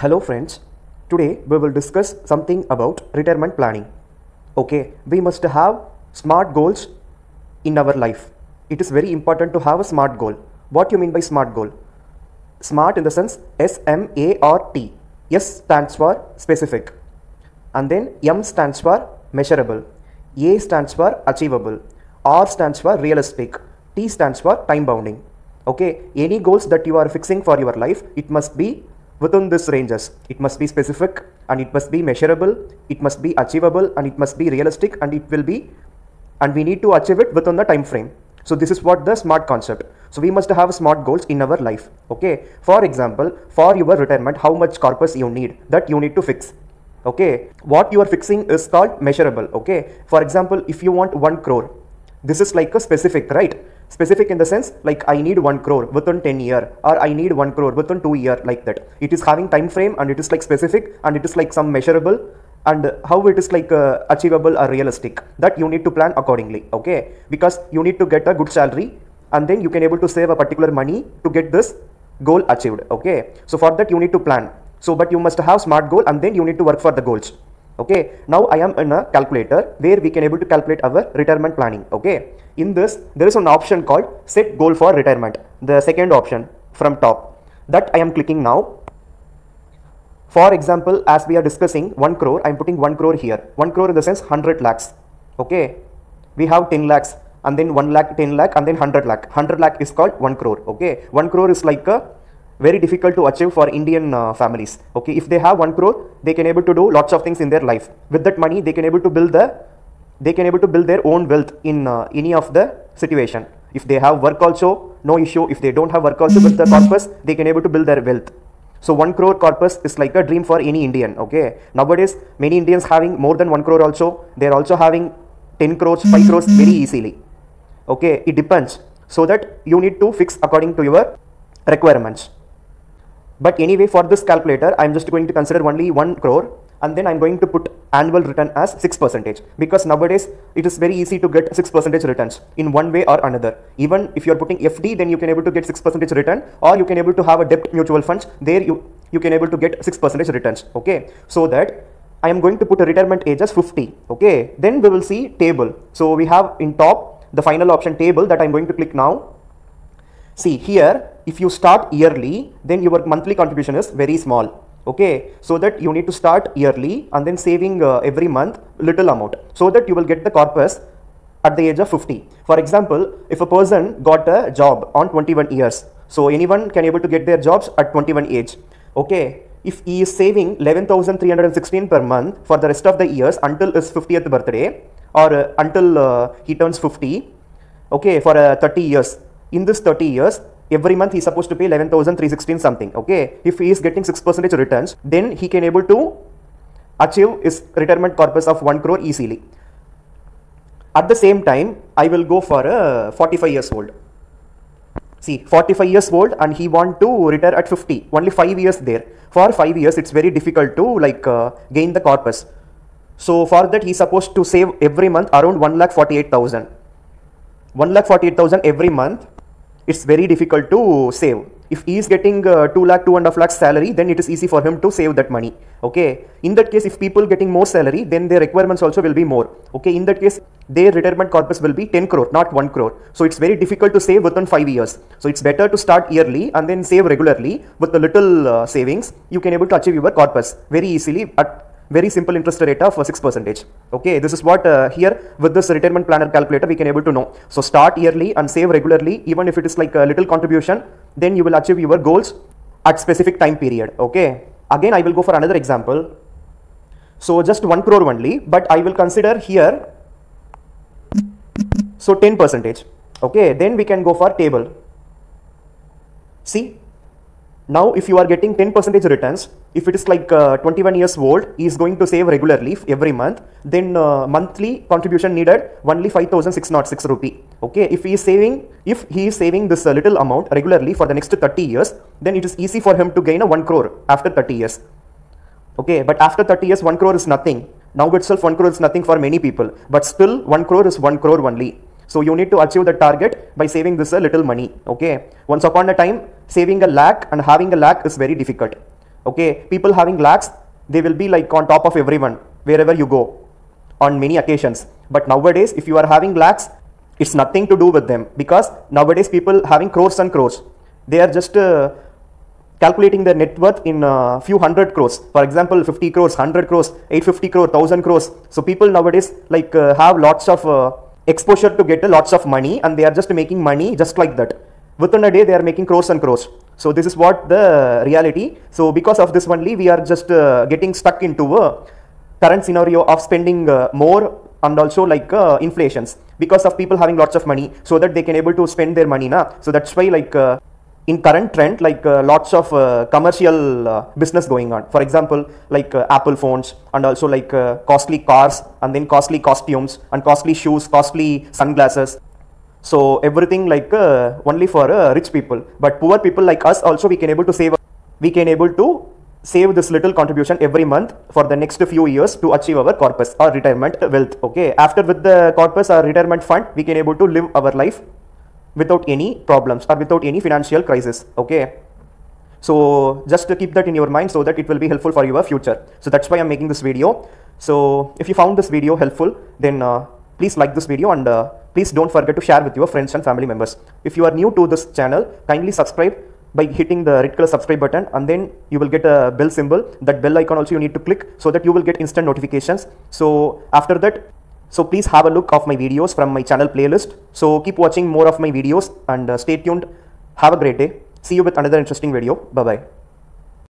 Hello friends, today we will discuss something about retirement planning. Okay, we must have smart goals in our life. It is very important to have a smart goal. What you mean by smart goal? Smart in the sense S-M-A-R-T. S stands for specific, and then M stands for measurable, A stands for achievable, R stands for realistic, T stands for time bounding. Okay, any goals that you are fixing for your life, it must be within these ranges. It must be specific and it must be measurable, it must be achievable and it must be realistic, and we need to achieve it within the time frame. So this is what the SMART concept. So we must have SMART goals in our life. Okay, for example, for your retirement, how much corpus you need, that you need to fix. Okay, what you are fixing is called measurable. Okay, for example, if you want 1 crore, this is like a specific, right? Specific in the sense like I need 1 crore within 10 year, or I need 1 crore within 2 year, like that. It is having time frame and it is like specific and it is like some measurable, and how it is like achievable or realistic, that you need to plan accordingly. Okay, because you need to get a good salary and then you can able to save a particular money to get this goal achieved. Okay, so for that you need to plan. So but you must have SMART goal and then you need to work for the goals. Okay, now I am in a calculator where we can able to calculate our retirement planning. Okay, in this there is an option called set goal for retirement, the second option from top, that I am clicking now. For example, as we are discussing 1 crore, I am putting 1 crore here. 1 crore in the sense 100 lakhs. Okay, we have 10 lakhs and then 1 lakh, 10 lakh and then 100 lakh. 100 lakh is called 1 crore. Okay, 1 crore is like a very difficult to achieve for Indian families. Okay, if they have 1 crore, they can able to do lots of things in their life. With that money, they can able to build their own wealth in any of the situation. If they have work also, no issue. If they don't have work also with the corpus, they can able to build their wealth. So 1 crore corpus is like a dream for any Indian. Okay, nowadays many Indians having more than 1 crore also. They are also having 10 crores, 5 crores very easily. Okay, it depends. So that you need to fix according to your requirements. But anyway, for this calculator, I am just going to consider only 1 crore and then I am going to put annual return as 6%, because nowadays it is very easy to get 6% returns in one way or another. Even if you are putting FD, then you can able to get 6% return, or you can able to have a debt mutual funds, there you can able to get 6% returns. Okay, so that I am going to put a retirement age as 50. Okay, then we will see table. So we have in top the final option table, that I am going to click now. See here, if you start yearly, then your monthly contribution is very small. Okay, so that you need to start yearly and then saving every month little amount, so that you will get the corpus at the age of 50. For example, if a person got a job on 21 years, so anyone can able to get their jobs at 21 age. Okay, if he is saving 11,316 per month for the rest of the years until his 50th birthday, or until he turns 50, okay, for 30 years. In this 30 years, every month he is supposed to pay 11,316 something. Okay, if he is getting 6% returns, then he can able to achieve his retirement corpus of 1 crore easily. At the same time, I will go for a 45 years old. See, 45 years old and he want to retire at 50. Only 5 years there. For 5 years, it's very difficult to gain the corpus. So for that, he is supposed to save every month around 1,48,000. 1,48,000 every month. It's very difficult to save. If he is getting 2 lakh, 2.5 lakh salary, then it is easy for him to save that money. Okay, in that case, if people getting more salary, then their requirements also will be more. Okay, in that case, their retirement corpus will be 10 crore, not 1 crore. So it's very difficult to save within 5 years. So it's better to start yearly and then save regularly. With the little savings, you can able to achieve your corpus very easily at very simple interest rate of 6%. Okay, this is what here with this retirement planner calculator we can able to know. So start yearly and save regularly, even if it is like a little contribution, then you will achieve your goals at specific time period. Okay, again I will go for another example. So just 1 crore only, but I will consider here, so 10%. Okay, then we can go for table. See, now if you are getting 10% returns, if it is like 21 years old, he is going to save regularly every month, then monthly contribution needed only 5,606 rupee. Okay, if he is saving this little amount regularly for the next 30 years, then it is easy for him to gain a 1 crore after 30 years. Okay, but after 30 years, 1 crore is nothing. Now itself 1 crore is nothing for many people, but still 1 crore is 1 crore only. So you need to achieve the target by saving this a little money. Okay, once upon a time, saving a lakh and having a lakh is very difficult. Okay, people having lakhs, they will be like on top of everyone wherever you go on many occasions. But nowadays, if you are having lakhs, it's nothing to do with them, because nowadays people having crores and crores, they are just calculating their net worth in few hundred crores. For example, 50 crores, 100 crores, 850 crore, 1000 crores. So people nowadays like have lots of exposure to get lots of money, and they are just making money just like that. Within a day, they are making crores and crores. So this is what the reality. So because of this only, we are just getting stuck into a current scenario of spending more, and also like inflations, because of people having lots of money, so that they can able to spend their money now. So that's why like in current trend, like lots of commercial business going on. For example, like Apple phones, and also like costly cars, and then costly costumes, and costly shoes, costly sunglasses. So everything like only for rich people. But poor people like us also, we can able to save this little contribution every month for the next few years to achieve our corpus or retirement wealth. Okay, after with the corpus or retirement fund, we can able to live our life without any problems or without any financial crisis. Okay, so just to keep that in your mind, so that it will be helpful for your future. So that's why I'm making this video. So if you found this video helpful, then please like this video, and please don't forget to share with your friends and family members. If you are new to this channel, kindly subscribe by hitting the red color subscribe button, and then you will get a bell symbol. That bell icon also you need to click, so that you will get instant notifications. So after that, so please have a look of my videos from my channel playlist. So keep watching more of my videos, and stay tuned. Have a great day. See you with another interesting video. Bye bye.